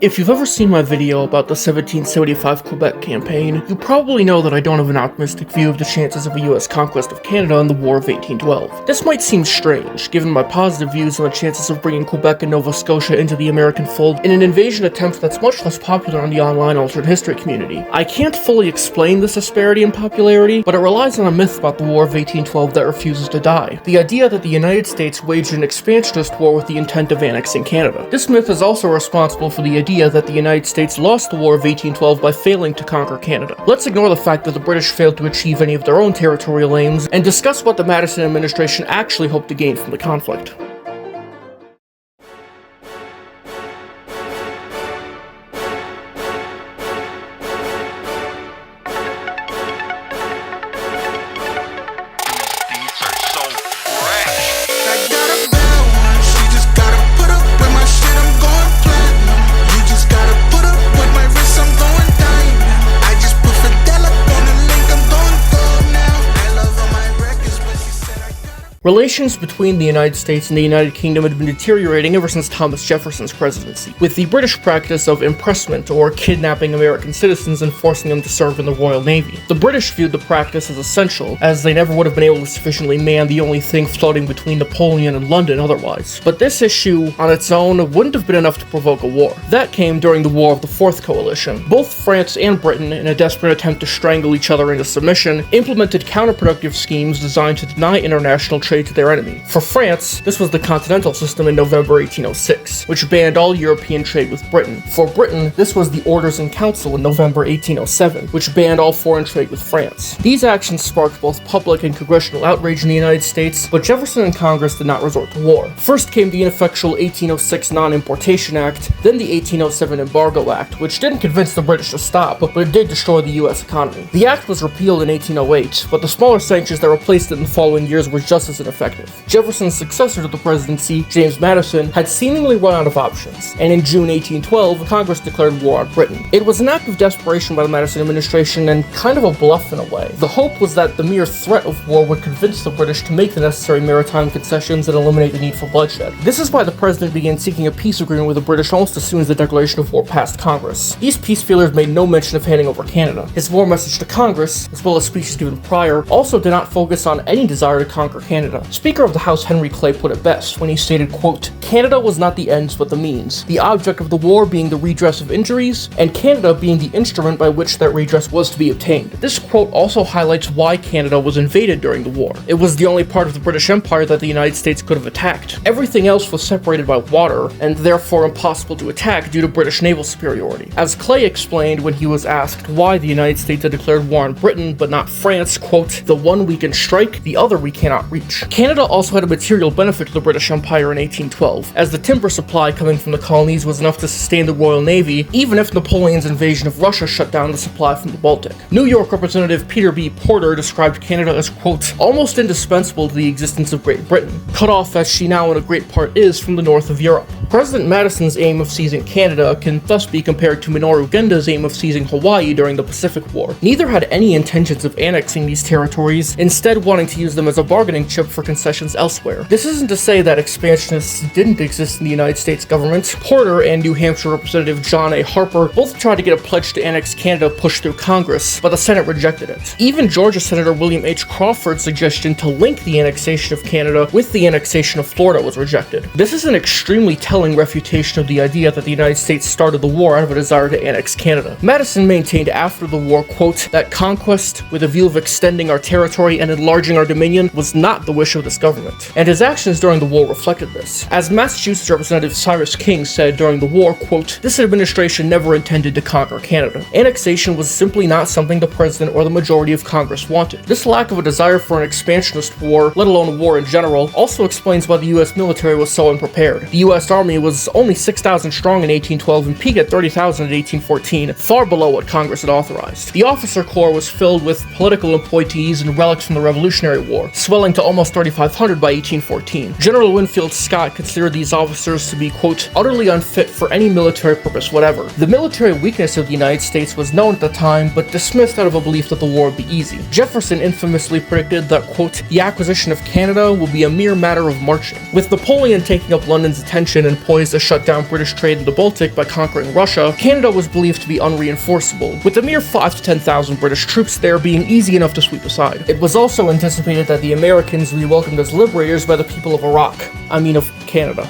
If you've ever seen my video about the 1775 Quebec campaign, you probably know that I don't have an optimistic view of the chances of a US conquest of Canada in the War of 1812. This might seem strange, given my positive views on the chances of bringing Quebec and Nova Scotia into the American fold in an invasion attempt that's much less popular in the online alternate history community. I can't fully explain this disparity in popularity, but it relies on a myth about the War of 1812 that refuses to die. The idea that the United States waged an expansionist war with the intent of annexing Canada. This myth is also responsible for the idea that the United States lost the War of 1812 by failing to conquer Canada. Let's ignore the fact that the British failed to achieve any of their own territorial aims, and discuss what the Madison administration actually hoped to gain from the conflict. Relations between the United States and the United Kingdom had been deteriorating ever since Thomas Jefferson's presidency, with the British practice of impressment, or kidnapping American citizens and forcing them to serve in the Royal Navy. The British viewed the practice as essential, as they never would have been able to sufficiently man the only thing floating between Napoleon and London otherwise. But this issue, on its own, wouldn't have been enough to provoke a war. That came during the War of the Fourth Coalition. Both France and Britain, in a desperate attempt to strangle each other into submission, implemented counterproductive schemes designed to deny international trade to their enemy. For France, this was the Continental System in November 1806, which banned all European trade with Britain. For Britain, this was the Orders in Council in November 1807, which banned all foreign trade with France. These actions sparked both public and congressional outrage in the United States, but Jefferson and Congress did not resort to war. First came the ineffectual 1806 Non-Importation Act, then the 1807 Embargo Act, which didn't convince the British to stop, but it did destroy the US economy. The act was repealed in 1808, but the smaller sanctions that replaced it in the following years were just as ineffective. Jefferson's successor to the presidency, James Madison, had seemingly run out of options, and in June 1812, Congress declared war on Britain. It was an act of desperation by the Madison administration and kind of a bluff in a way. The hope was that the mere threat of war would convince the British to make the necessary maritime concessions and eliminate the need for bloodshed. This is why the president began seeking a peace agreement with the British almost as soon as the declaration of war passed Congress. These peace feelers made no mention of handing over Canada. His war message to Congress, as well as speeches given prior, also did not focus on any desire to conquer Canada. Speaker of the House Henry Clay put it best when he stated, quote, "Canada was not the ends but the means, the object of the war being the redress of injuries, and Canada being the instrument by which that redress was to be obtained." This quote also highlights why Canada was invaded during the war. It was the only part of the British Empire that the United States could have attacked. Everything else was separated by water, and therefore impossible to attack due to British naval superiority. As Clay explained when he was asked why the United States had declared war on Britain but not France, quote, "The one we can strike, the other we cannot reach." Canada also had a material benefit to the British Empire in 1812, as the timber supply coming from the colonies was enough to sustain the Royal Navy, even if Napoleon's invasion of Russia shut down the supply from the Baltic. New York Representative Peter B. Porter described Canada as, quote, "almost indispensable to the existence of Great Britain, cut off as she now in a great part is from the north of Europe." President Madison's aim of seizing Canada can thus be compared to Minoru Genda's aim of seizing Hawaii during the Pacific War. Neither had any intentions of annexing these territories, instead wanting to use them as a bargaining chip for concessions elsewhere. This isn't to say that expansionists didn't exist in the United States government. Porter and New Hampshire Representative John A. Harper both tried to get a pledge to annex Canada pushed through Congress, but the Senate rejected it. Even Georgia Senator William H. Crawford's suggestion to link the annexation of Canada with the annexation of Florida was rejected. This is an extremely telling refutation of the idea that the United States started the war out of a desire to annex Canada. Madison maintained after the war, quote, that conquest, with a view of extending our territory and enlarging our dominion, was not the wish of this government. And his actions during the war reflected this. As Massachusetts Representative Cyrus King said during the war, quote, "This administration never intended to conquer Canada. Annexation was simply not something the president or the majority of Congress wanted." This lack of a desire for an expansionist war, let alone a war in general, also explains why the US military was so unprepared. The US Army was only 6,000 strong in 1812 and peaked at 30,000 in 1814, far below what Congress had authorized. The officer corps was filled with political appointees and relics from the Revolutionary War, swelling to almost 3,500 by 1814. General Winfield Scott considered these officers to be, quote, "utterly unfit for any military purpose whatever." The military weakness of the United States was known at the time, but dismissed out of a belief that the war would be easy. Jefferson infamously predicted that, quote, "the acquisition of Canada will be a mere matter of marching." With Napoleon taking up London's attention and poised to shut down British trade in the Baltic by conquering Russia, Canada was believed to be unreinforceable, with a mere 5 to 10,000 British troops there being easy enough to sweep aside. It was also anticipated that the Americans would be welcomed as liberators by the people of Canada.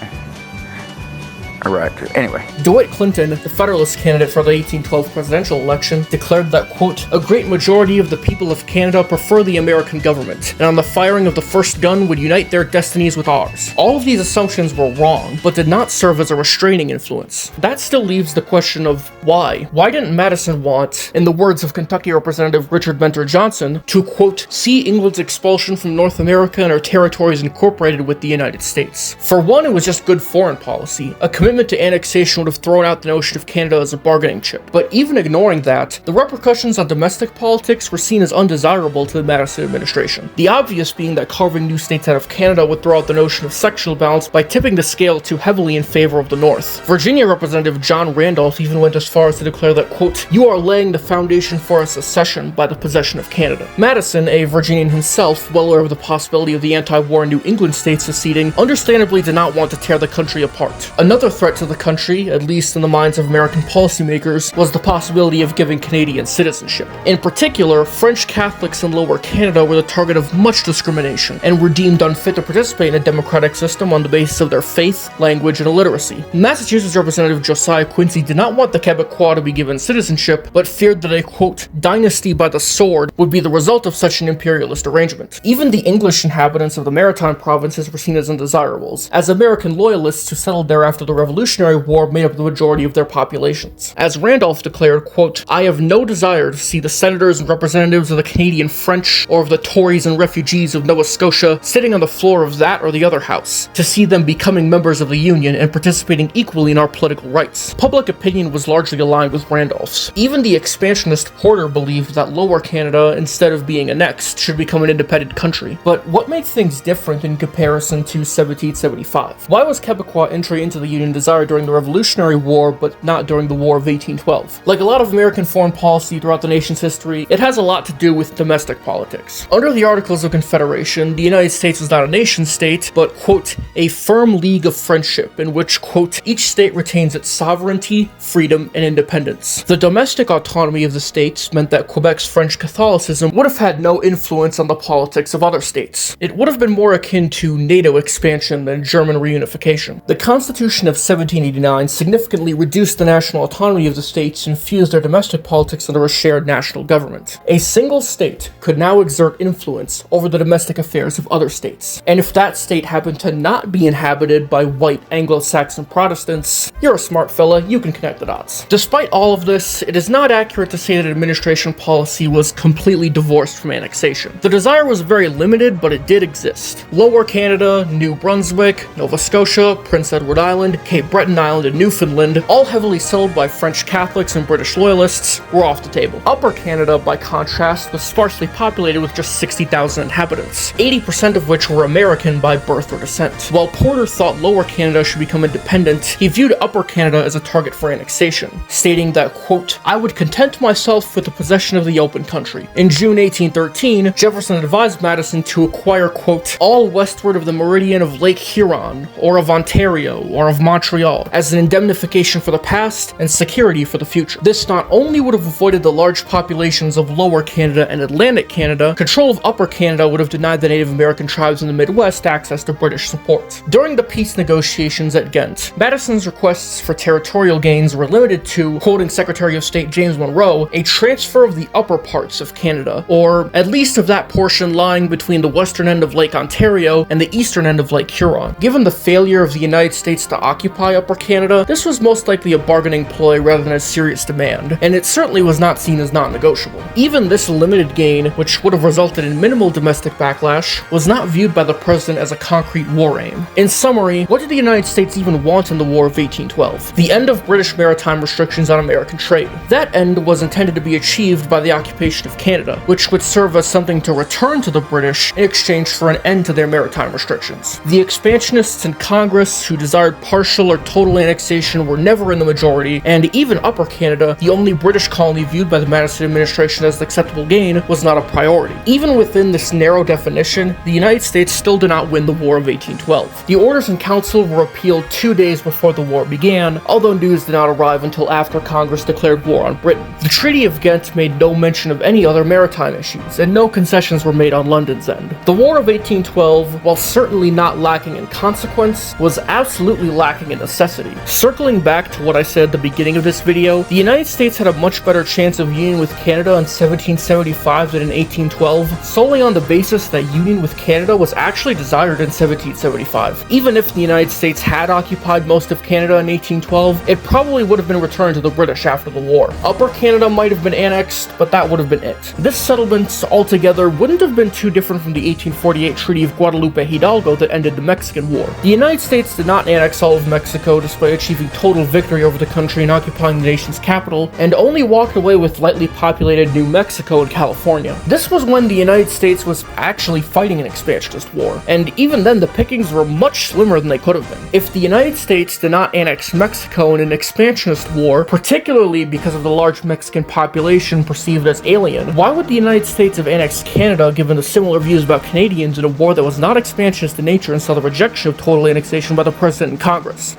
Iraq. Anyway. DeWitt Clinton, the Federalist candidate for the 1812 presidential election, declared that, quote, "A great majority of the people of Canada prefer the American government, and on the firing of the first gun would unite their destinies with ours." All of these assumptions were wrong, but did not serve as a restraining influence. That still leaves the question of why. Why didn't Madison want, in the words of Kentucky Representative Richard Mentor Johnson, to, quote, "see England's expulsion from North America and her territories incorporated with the United States"? For one, it was just good foreign policy. A commitment to annexation would have thrown out the notion of Canada as a bargaining chip. But even ignoring that, the repercussions on domestic politics were seen as undesirable to the Madison administration. The obvious being that carving new states out of Canada would throw out the notion of sectional balance by tipping the scale too heavily in favor of the North. Virginia Representative John Randolph even went as far as to declare that, quote, "You are laying the foundation for a secession by the possession of Canada." Madison, a Virginian himself, well aware of the possibility of the anti-war New England states seceding, understandably did not want to tear the country apart. Another threat to the country, at least in the minds of American policymakers, was the possibility of giving Canadian citizenship. In particular, French Catholics in Lower Canada were the target of much discrimination, and were deemed unfit to participate in a democratic system on the basis of their faith, language, and illiteracy. Massachusetts Representative Josiah Quincy did not want the Quebecois to be given citizenship, but feared that a, quote, "dynasty by the sword" would be the result of such an imperialist arrangement. Even the English inhabitants of the maritime provinces were seen as undesirables, as American loyalists who settled there after the Revolutionary War made up the majority of their populations. As Randolph declared, quote, "I have no desire to see the senators and representatives of the Canadian French or of the Tories and refugees of Nova Scotia sitting on the floor of that or the other house, to see them becoming members of the Union and participating equally in our political rights." Public opinion was largely aligned with Randolph's. Even the expansionist Porter believed that Lower Canada, instead of being annexed, should become an independent country. But what made things different in comparison to 1775? Why was Quebecois entry into the Union desired during the Revolutionary War, but not during the War of 1812? Like a lot of American foreign policy throughout the nation's history, it has a lot to do with domestic politics. Under the Articles of Confederation, the United States was not a nation-state, but, quote, "a firm league of friendship in which, quote, each state retains its sovereignty, freedom, and independence." The domestic autonomy of the states meant that Quebec's French Catholicism would have had no influence on the politics of other states. It would have been more akin to NATO expansion than German reunification. The Constitution of 1789 significantly reduced the national autonomy of the states and fused their domestic politics under a shared national government. A single state could now exert influence over the domestic affairs of other states. And if that state happened to not be inhabited by white Anglo-Saxon Protestants, you're a smart fella, you can connect the dots. Despite all of this, it is not accurate to say that administration policy was completely divorced from annexation. The desire was very limited, but it did exist. Lower Canada, New Brunswick, Nova Scotia, Prince Edward Island, Cape Breton Island, and Newfoundland, all heavily settled by French Catholics and British loyalists, were off the table. Upper Canada, by contrast, was sparsely populated with just 60,000 inhabitants, 80% of which were American by birth or descent. While Porter thought Lower Canada should become independent, he viewed Upper Canada as a target for annexation, stating that, quote, "I would content myself with the possession of the open country." In June 1813, Jefferson advised Madison to acquire, quote, "all westward of the meridian of Lake Huron, or of Ontario, or of Montreal, as an indemnification for the past and security for the future." This not only would have avoided the large populations of Lower Canada and Atlantic Canada, control of Upper Canada would have denied the Native American tribes in the Midwest access to British support. During the peace negotiations at Ghent, Madison's requests for territorial gains were limited to, quoting Secretary of State James Monroe, "a transfer of the upper parts of Canada, or at least of that portion lying between the western end of Lake Ontario and the eastern end of Lake Huron." Given the failure of the United States to occupy Upper Canada, this was most likely a bargaining ploy rather than a serious demand, and it certainly was not seen as non-negotiable. Even this limited gain, which would have resulted in minimal domestic backlash, was not viewed by the president as a concrete war aim. In summary, what did the United States even want in the War of 1812? The end of British maritime restrictions on American trade. That end was intended to be achieved by the occupation of Canada, which would serve as something to return to the British in exchange for an end to their maritime restrictions. The expansionists in Congress, who desired partial partial or total annexation were never in the majority, and even Upper Canada, the only British colony viewed by the Madison administration as an acceptable gain, was not a priority. Even within this narrow definition, the United States still did not win the War of 1812. The orders in council were repealed 2 days before the war began, although news did not arrive until after Congress declared war on Britain. The Treaty of Ghent made no mention of any other maritime issues, and no concessions were made on London's end. The War of 1812, while certainly not lacking in consequence, was absolutely lacking in necessity. Circling back to what I said at the beginning of this video, the United States had a much better chance of union with Canada in 1775 than in 1812, solely on the basis that union with Canada was actually desired in 1775. Even if the United States had occupied most of Canada in 1812, it probably would have been returned to the British after the war. Upper Canada might have been annexed, but that would have been it. This settlement altogether wouldn't have been too different from the 1848 Treaty of Guadalupe Hidalgo that ended the Mexican War. The United States did not annex all of Mexico despite achieving total victory over the country and occupying the nation's capital, and only walked away with lightly populated New Mexico and California. This was when the United States was actually fighting an expansionist war, and even then the pickings were much slimmer than they could have been. If the United States did not annex Mexico in an expansionist war, particularly because of the large Mexican population perceived as alien, why would the United States have annexed Canada given the similar views about Canadians in a war that was not expansionist in nature and saw the rejection of total annexation by the President and Congress?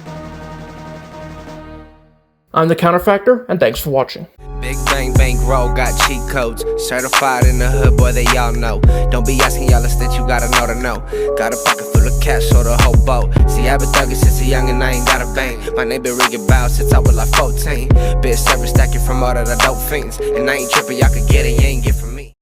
I'm the Counterfactor, and thanks for watching. Big bang bang roll, got cheat codes. Certified in the hood, boy, they all know. Don't be asking y'all that you gotta know to know. Got a pocket full of cash, so the whole boat. See, I've been thugging since a young and I ain't got a bang. My name been ringing bells since I was like 14. Been service stacking from all of the dope fiends. And I ain't tripping, y'all could get it, you ain't get from me.